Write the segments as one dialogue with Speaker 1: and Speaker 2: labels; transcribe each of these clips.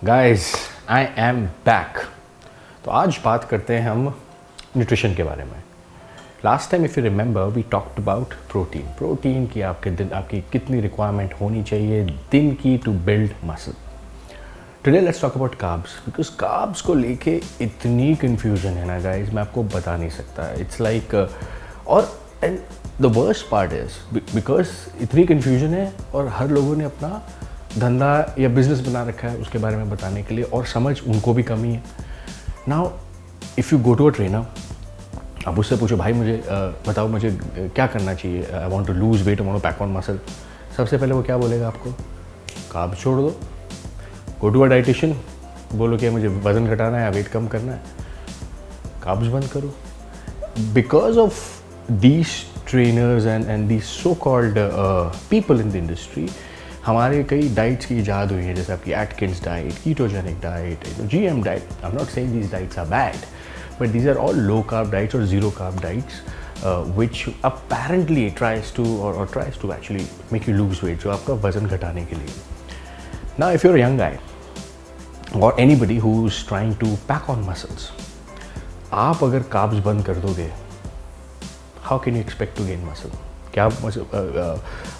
Speaker 1: Guys I am back. तो आज बात करते हैं हम न्यूट्रिशन के बारे में। Last time if you remember we talked about protein की आपकी कितनी रिक्वायरमेंट होनी चाहिए दिन की to build muscle. Today let's talk about carbs, because carbs को लेके इतनी कन्फ्यूजन है ना गाइस, मैं आपको बता नहीं सकता। इट्स लाइक और and the worst part is because इतनी कन्फ्यूजन है और हर लोगों ने अपना धंधा या बिजनेस बना रखा है उसके बारे में बताने के लिए, और समझ उनको भी कमी है। Now if you go to a trainer, अब उससे पूछो भाई मुझे बताओ मुझे क्या करना चाहिए, I want to lose weight, I want to pack on muscle. सबसे पहले वो क्या बोलेगा आपको? कार्ब्स छोड़ दो। गो टू अ डाइटिशियन, बोलो कि मुझे वज़न घटाना है या वेट कम करना है, कार्ब्स बंद करो। Because of these trainers and these so called people in the industry, हमारे कई डाइट्स की ईजाद हुई है, जैसे आपकी Atkins diet, ketogenic diet, GM diet. I am not saying these diets are bad, but these are all low carb diets और zero carb diets which apparently tries to actually make you lose weight, जो आपका वज़न घटाने के लिए। Now if you're a young guy or anybody who's trying to pack on muscles, आप अगर carbs बंद कर दोगे, how can you expect to gain muscle? क्या आप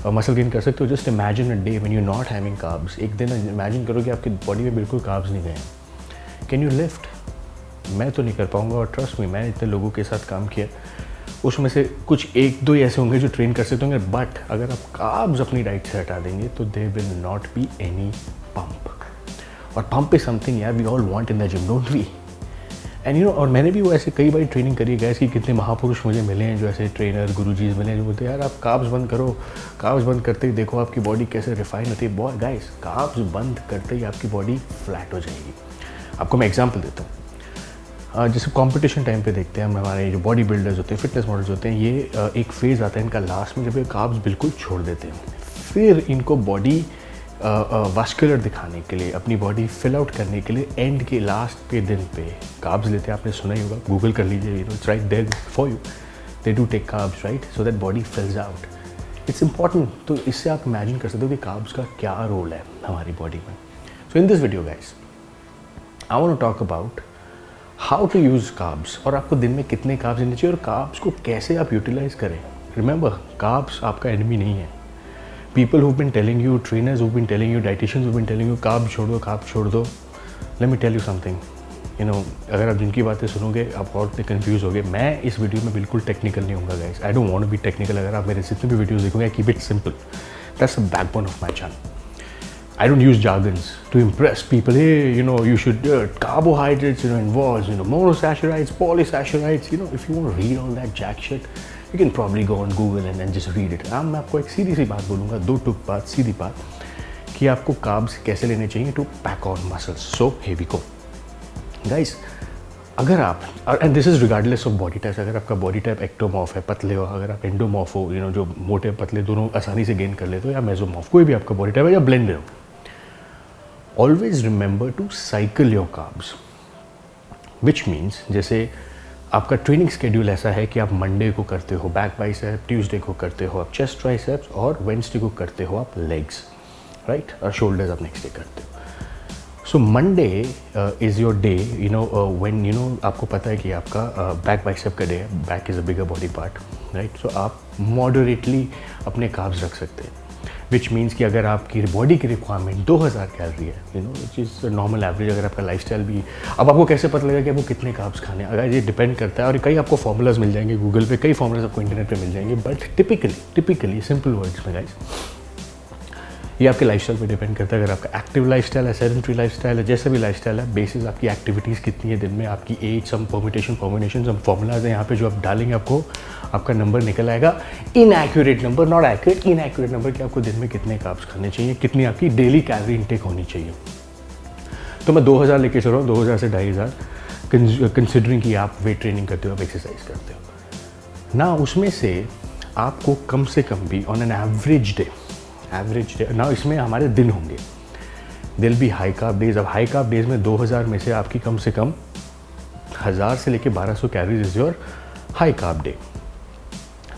Speaker 1: मसल गेन कर सकते हो? Just imagine a day when you not having carbs. एक दिन इमेजिन करो कि आपकी बॉडी में बिल्कुल कार्ब्स नहीं गए। Can you lift? मैं तो नहीं कर पाऊंगा, और ट्रस्ट मी, मैंने इतने लोगों के साथ काम किया, उसमें से कुछ एक दो ही ऐसे होंगे जो ट्रेन कर सकते होंगे, बट अगर आप कार्ब्स अपनी डाइट से हटा देंगे तो they will not be any pump. और पंप इज समथिंग यार we all want in the gym, don't we? And you know, और मैंने भी वो ऐसे कई बार ट्रेनिंग करी है गैस, कि कितने महापुरुष मुझे मिले हैं जो ऐसे ट्रेनर गुरुजीज मिले हैं जो बोलते हैं यार आप कार्ब्स बंद करो, कार्ब्स बंद करते ही देखो आपकी बॉडी कैसे रिफाइन होती है। बॉय गाइस, कार्ब्स बंद करते ही आपकी बॉडी फ्लैट हो जाएगी। आपको मैं एग्जांपल देता हूँ। जैसे कंपटीशन टाइम पे देखते हैं हम, हमारे जो बॉडी बिल्डर्स होते हैं, फिटनेस मॉडल्स होते हैं, ये एक फेज़ आता है इनका लास्ट में जब ये कार्ब्स बिल्कुल छोड़ देते हैं। फिर इनको बॉडी वास्कुलर दिखाने के लिए, अपनी बॉडी फिल आउट करने के लिए एंड के लास्ट के दिन पे कार्ब्स लेते हैं। आपने सुना ही होगा, गूगल कर लीजिए, you know it's right there for you. They do take carbs right so that body fills out. It's important. तो इससे आप इमेजिन कर सकते हो कि कार्ब्स का क्या रोल है हमारी बॉडी में। So in this video guys I want to talk about how to use carbs, और आपको दिन में कितने कार्ब्स लेने चाहिए और कार्ब्स को कैसे आप यूटिलाइज करें। रिमेंबर, कार्ब्स आपका एनिमी नहीं है। People who've been telling you, trainers who've been telling you, dietitians who've been telling you, carb छोड़ दो, let me tell you something, you know, अगर आप जिनकी बातें सुनोगे आप और इतने कन्फ्यूज़ होगे। मैं इस वीडियो में बिल्कुल टेक्निकल नहीं हूँगा guys, I don't want to be technical. अगर आप मेरे जितने भी वीडियोज़ देखोगे, I keep it simple, that's the backbone of my channel. I don't use jargons to impress people. Hey, you know, you should carbohydrates, you know, involves, you know, monosaccharides, polysaccharides. You know, if you want to read all that jack shit, you can probably go on Google and then just read it. मैं आपको एक सीधी सी बात बोलूँगा, दो टुक बात, सीधी बात, कि आपको कार्ब्स कैसे लेने चाहिए to pack on muscles. So here we go, guys. अगर आप, and this is regardless of body type, अगर आपका बॉडी टाइप एक्टोमॉर्फ है, पतले हो, अगर आप एंडोमॉर्फ हो, यू नो जो मोटे पतले दोनों आसानी से गेन कर लेते हो, या मेसोमॉर्फ, कोई भी आपका बॉडी टाइप है, या ब्लेंडेड हो, always remember to cycle your carbs, which means जैसे आपका ट्रेनिंग स्केड्यूल ऐसा है कि आप मंडे को करते हो बैक बाइसेप, ट्यूसडे को करते हो आप चेस्ट ट्राइसेप्स, और वेडनेसडे को करते हो आप लेग्स, राइट, और शोल्डर्स आप नेक्स्ट डे करते हो। So Monday is your day, you know when you know आपको पता है कि आपका बैक बाइसेप का डे है, back is a bigger body part, right. सो आप मॉडरेटली अपने कार्ब्स रख सकते हैं, विच मीन्स कि अगर आपकी बॉडी की रिक्वायरमेंट 2000 कैलोरी है, you know which is normal average, अगर आपका लाइफस्टाइल भी, अब आपको कैसे पता लगेगा कि आपको कितने कार्ब्स खाने हैं? अगर ये डिपेंड करता है, और कई आपको फॉर्मूलाज मिल जाएंगे गूगल पे, कई फॉर्मूलाज आपको इंटरनेट पे मिल जाएंगे, बट टिपिकली सिंपल वर्ड्स में गाइस, ये आपके लाइफस्टाइल पे डिपेंड करता है। अगर आपका एक्टिव लाइफस्टाइल है, सेडेंटरी लाइफस्टाइल है, जैसे भी लाइफस्टाइल है, बेसिस आपकी एक्टिविटीज़ कितनी है दिन में, आपकी एज, सम परम्यूटेशन सम फॉर्मूलाज हैं यहाँ पे जो आप डालेंगे, आपको आपका नंबर निकल आएगा। Inaccurate number, not accurate, inaccurate number, कि आपको दिन में कितने कार्ब्स खाने चाहिए, कितनी आपकी डेली कैलोरी इंटेक होनी चाहिए। तो मैं 2000 लेके चल रहा हूँ, 2000 से 2500, कंसिडरिंग कि आप वेट ट्रेनिंग करते हो, आप एक्सरसाइज करते हो ना, उसमें से आपको कम से कम भी ऑन एन एवरेज डे ना, इसमें हमारे दिन होंगे, दिल भी हाई कार्ब डेज। अब हाई कार्ब डेज में 2000 में से आपकी कम से कम 1000 से लेके 1200 calories is your high carb day.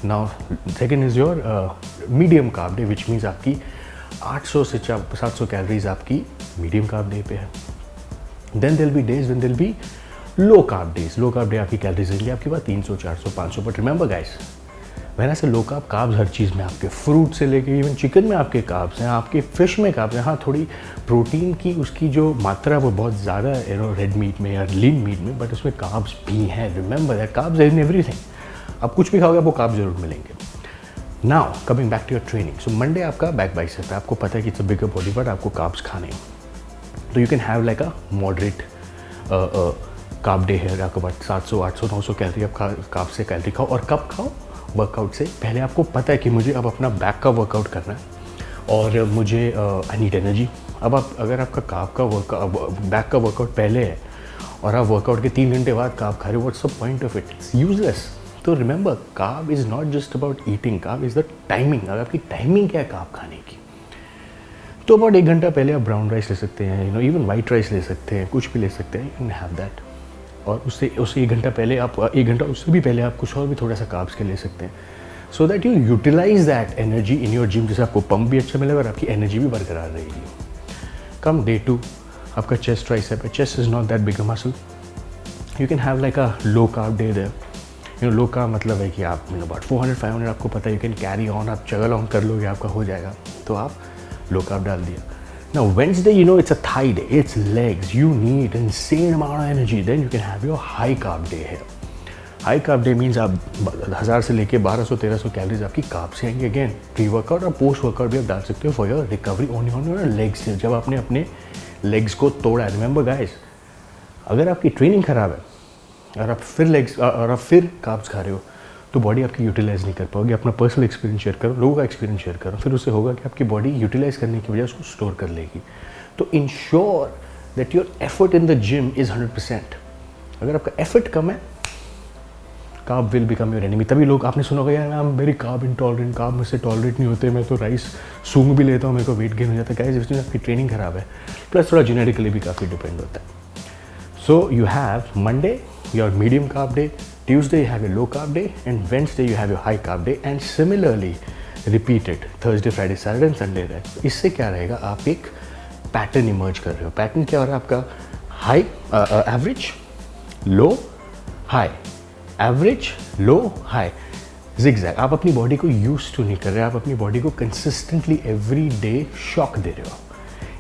Speaker 1: Now second is your medium carb day, which means आपकी 800 से 700 कैलोरीज आपकी मीडियम कार्ब डे पे है. Then there will be days when there will be low carb days. Low carb day आपकी calories रहेंगी आपके पास 300, 400, 500. But remember guys, वैसे से लो कार्ब, कार्ब्स हर चीज़ में आपके, फ्रूट से लेके इवन चिकन में आपके कार्ब्स हैं, आपके फिश में कार्ब्स हैं. हाँ, थोड़ी प्रोटीन की उसकी जो मात्रा वो बहुत ज़्यादा है रेड मीट में या लीन मीट में, बट उसमें कार्ब्स भी हैं. Remember that carbs in everything. आप कुछ भी खाओगे आपको कार्ब्स जरूर मिलेंगे. Now coming back to your training. So Monday आपका बैक बाइसेप है. आपको पता है कि it's a bigger body, but आपको कार्ब्स खाने हैं. तो you can have like a moderate carb day है. आपके पास 700, 800, 900 कैलोरी आप कार्ब से कैलोरी खाओ. और कब खाओ? वर्कआउट से पहले. आपको पता है कि मुझे अब अपना बैक का वर्कआउट करना है और मुझे आई नीड एनर्जी. अब आप अगर आपका कार्ब का बैक का वर्कआउट पहले है और आप वर्कआउट के 3 घंटे बाद कार्ब खा रहे हो, what's the point of it? It's useless. तो remember, carb is not just about eating, carb is the timing. अगर आपकी टाइमिंग क्या है कार्ब खाने की, तो अबाउट 1 घंटा पहले आप ब्राउन राइस ले सकते हैं, इवन वाइट राइस ले सकते हैं, कुछ भी ले सकते हैं. You can have that. और उससे 1 घंटा पहले आप 1 घंटा उससे भी पहले आप कुछ और भी थोड़ा सा कार्ब्स के ले सकते हैं, so that you utilize that energy in your gym. जैसे आपको पंप भी अच्छा मिलेगा और आपकी एनर्जी भी बरकरार रहेगी. कम डे 2, आपका चेस्ट ट्राइसेप है. Chest is not that big a muscle. You can have like a low carb day there. Low का मतलब है कि आप अबाउट 400-500 आपको पता है यू कैन कैरी ऑन. आप चगल ऑन कर लोगे, आपका हो जाएगा. तो आप लो कार्ब डाल दिया. Now Wednesday, it's a thigh day, it's legs, you need insane amount of energy, then you can have your high carb day here. High carb day means आप 1000 से लेके 1200-1300 कैलोरीज आपकी कार्ब से आएंगे. Again pre workout और post workout भी आप डाल सकते हो for your recovery on your legs. जब आपने अपने लेग्स को तोड़ा है. रिमेंबर गाइस, अगर आपकी ट्रेनिंग खराब है और आप फिर कार्ब्स खा रहे हो, तो बॉडी आपकी यूटिलाइज नहीं कर पाओगे. अपना पर्सनल एक्सपीरियंस शेयर करो, लोगों का एक्सपीरियंस शेयर करो, फिर उससे होगा कि आपकी बॉडी यूटिलाइज करने की बजाय उसको स्टोर कर लेगी. तो ensure that your effort in the gym is 100%. अगर आपका एफर्ट कम है, carb will become your enemy. तभी लोग, आपने सुना होगा यार I am very carb intolerant, carb मुझसे टॉलरेट नहीं होते, मैं तो राइस सूंघ भी लेता हूँ, मेरे को वेट गेन हो जाता है. गाइस, इसमें आपकी ट्रेनिंग खराब है, प्लस थोड़ा जेनेटिकली भी काफ़ी डिपेंड होता है. So you have Monday your medium carb day, Tuesday you have a low carb day, and Wednesday you have your high carb day, and similarly repeat it Thursday, Friday, Saturday and Sunday. इससे क्या रहेगा, आप एक pattern emerge कर रहे हो. Pattern क्या हो रहा है आपका? हाई, एवरेज, लो, हाई, एवरेज, लो, हाई, जिगजैग. आप अपनी बॉडी को यूज टू नहीं कर रहे, आप अपनी बॉडी को कंसिस्टेंटली एवरी डे शॉक दे रहे हो.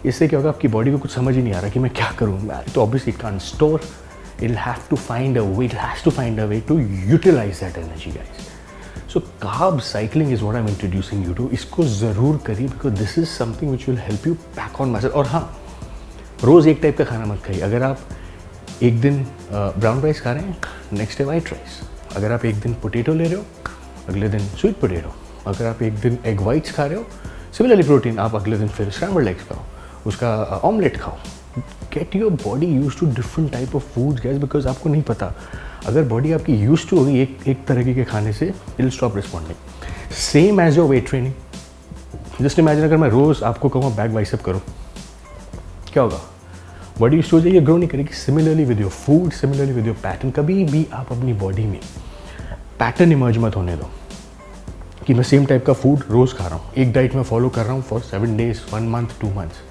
Speaker 1: इससे क्या होगा, आपकी बॉडी को कुछ समझ ही नहीं आ रहा कि मैं क्या करूँ. तो obviously it can't store. It'll have to find a way, it has to find a way to utilize that energy, guys. So carb cycling is what I'm introducing you to. इसको ज़रूर करिए because this is something which will help you pack on muscle. और हाँ, रोज़ एक type का खाना मत खाइए. अगर आप एक दिन ब्राउन राइस खा रहे हैं, नेक्स्ट डे वाइट राइस. अगर आप एक दिन पोटैटो ले रहे हो, अगले दिन स्वीट पोटैटो. अगर आप एक दिन एग वाइट्स खा रहे हो, सिमिलरली प्रोटीन, आप अगले दिन फिर स्क्रैम्बल्ड एग्स खाओ, उसका ऑमलेट खाओ. Get your body used to different type of foods, guys, because आपको नहीं पता. अगर बॉडी आपकी यूज टू होगी एक तरीके के खाने से, it'll stop responding. Same as your weight training. Just imagine अगर मैं रोज़ आपको कहूँ बैक बाइसेप करो, क्या होगा? बॉडी यूज टू हो जाएगी, ग्रो नहीं करेगी. Similarly with your food, similarly with your pattern. कभी भी आप अपनी बॉडी में पैटर्न इमर्ज मत होने दो कि मैं सेम टाइप का फूड रोज़ खा रहा हूँ, एक डाइट में फॉलो कर रहा हूँ for 7 days, 1 month, 2 months.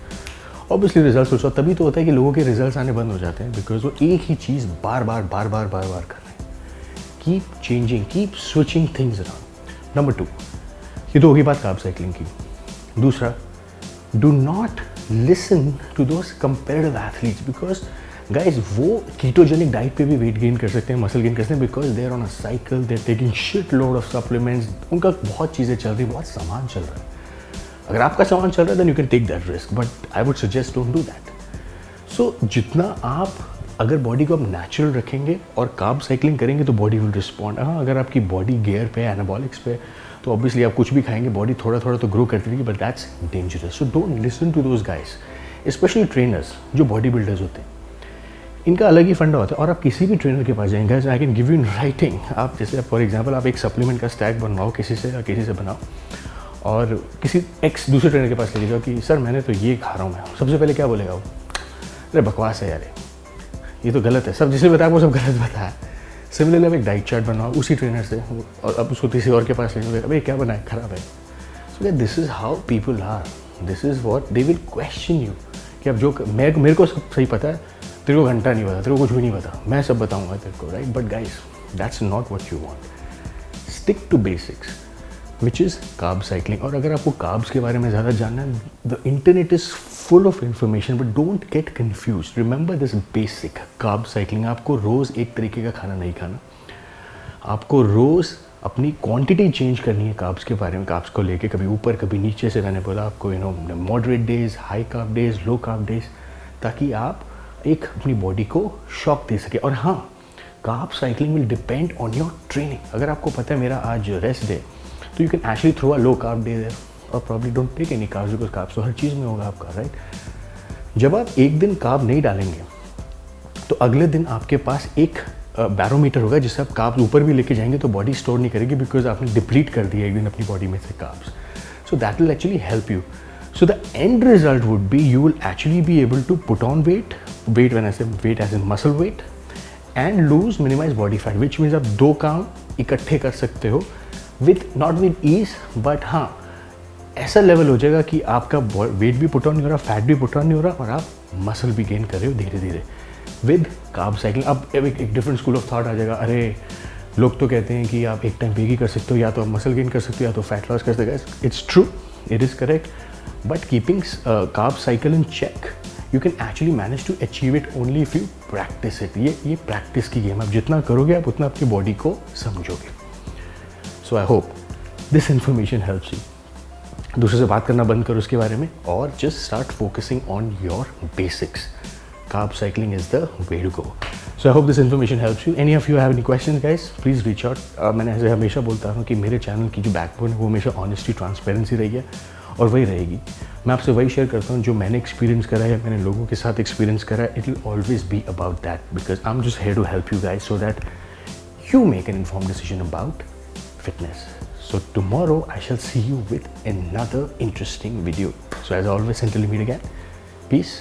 Speaker 1: Obviously results उसका तभी तो होता है कि लोगों के रिजल्ट्स आने बंद हो जाते हैं, बिकॉज वो एक ही चीज़ बार बार कर रहे हैं. Keep changing, keep switching things around. Number 2, ये तो होगी बात कार्ब साइकिलिंग की. दूसरा, do not listen to those comparative athletes, because guys वो कीटोजेनिक डाइट पे भी वेट गेन कर सकते हैं, मसल गेन कर सकते हैं, because they are on a cycle, they are taking shit load of supplements. उनका बहुत चीज़ें चल रही, बहुत सामान चल रहा है. अगर आपका सामान चल रहा है then you can take that risk, but I would suggest don't do that. So जितना आप अगर बॉडी को आप नेचुरल रखेंगे और कार्ब साइकिलिंग करेंगे तो बॉडी विल रिस्पॉन्ड. हाँ, अगर आपकी बॉडी गियर पे, एनाबॉलिक्स पे, तो ऑब्वियसली आप कुछ भी खाएंगे, बॉडी थोड़ा थोड़ा तो ग्रो करती रहेगी, but that's dangerous. So don't listen to those guys, specially trainers जो बॉडी बिल्डर्स होते हैं. इनका अलग ही फंडा होता है. और आप किसी भी ट्रेनर के पास जाएंगे, I can give you in writing. आप जैसे फॉर एग्जाम्पल आप एक सप्लीमेंट का स्टैक बनवाओ किसी से बनाओ और किसी दूसरे ट्रेनर के पास ले जाओ कि सर मैंने तो ये खा रहा हूँ. मैं सबसे पहले क्या बोलेगा वो? अरे बकवास है यार, ये तो गलत है, सब जिसने बताया वो सब गलत बताया. सिमिलरली आप एक डाइट चार्ट बनाओ उसी ट्रेनर से, और अब उसको किसी और के पास ले जाओगे, अबे क्या बनाए, ख़राब है. So this is how people are, this is what they will question you. कि अब जो मेरे को सब सही पता है, तेरे को घंटा नहीं पता, तेरे को कुछ भी नहीं पता, मैं सब बताऊंगा तेरे को, right? But guys, that's not what you want. Stick to basics which is carb cycling. और अगर आपको कार्ब्स के बारे में ज़्यादा जानना है, the internet is full of information, but don't get confuse. Remember this basic carb cycling. आपको रोज़ एक तरीके का खाना नहीं खाना, आपको रोज़ अपनी क्वांटिटी चेंज करनी है कार्ब्स के बारे में, कार्ब्स को लेके कभी ऊपर कभी नीचे से। मैंने बोला आपको moderate days, high carb days, low carb days, ताकि आप एक अपनी बॉडी को शॉक दे सके। और हाँ, carb cycling will depend on your training. अगर आपको पता है मेरा आज रेस्ट डे, तो you can actually throw a low carb day there और probably don't take any carbs, because carbs तो हर चीज़ में होगा आपका, राइट? जब आप एक दिन कार्ब नहीं डालेंगे तो अगले दिन आपके पास एक बैरोमीटर होगा जिससे आप कार्ब्स ऊपर भी लेके जाएंगे तो बॉडी स्टोर नहीं करेगी, बिकॉज आपने डिप्लीट कर दिया एक दिन अपनी बॉडी में से carbs. So that will actually help you. So the end result would be you will actually be able to put on weight when I say weight as in muscle weight, and lose minimize body fat, which means आप दो काम इकट्ठे कर सकते हो not with ease, but हाँ ऐसा level हो जाएगा कि आपका वेट भी पुट ऑन नहीं हो रहा, फैट भी पुट ऑन नहीं हो रहा, और आप मसल भी गेन कर रहे हो धीरे धीरे विद कार्ब साइकिलिंग। अब एक डिफरेंट स्कूल ऑफ थॉट आ जाएगा, अरे लोग तो कहते हैं कि आप एक टाइम पे ही कर सकते हो, या तो आप मसल गेन कर सकते हो या तो फैट लॉस कर सकते हो। It's true, it is correct, but keeping carb cycle in check, you can actually manage to achieve it only if you practice it. ये प्रैक्टिस की गेम, आप जितना करोगे आप उतना आपकी बॉडी को समझोगे। So I hope this information helps you. दूसरे से बात करना बंद करो उसके बारे में और just start focusing on your basics. Carb cycling is the way to go. So I hope this information helps you. Any of you have any question guys, please reach out. मैंने ऐसे हमेशा बोलता हूँ कि मेरे चैनल की जो backbone है वो हमेशा ऑनेस्टी, ट्रांसपेरेंसी रही है और वही रहेगी। मैं आपसे वही शेयर करता हूँ जो मैंने एक्सपीरियंस करा है, मैंने लोगों के साथ एक्सपीरियंस करा है। It will always be about that, because I am just here to help you guys so that you make an informed decision about fitness. So tomorrow I shall see you with another interesting video. So as always, until we meet again, peace.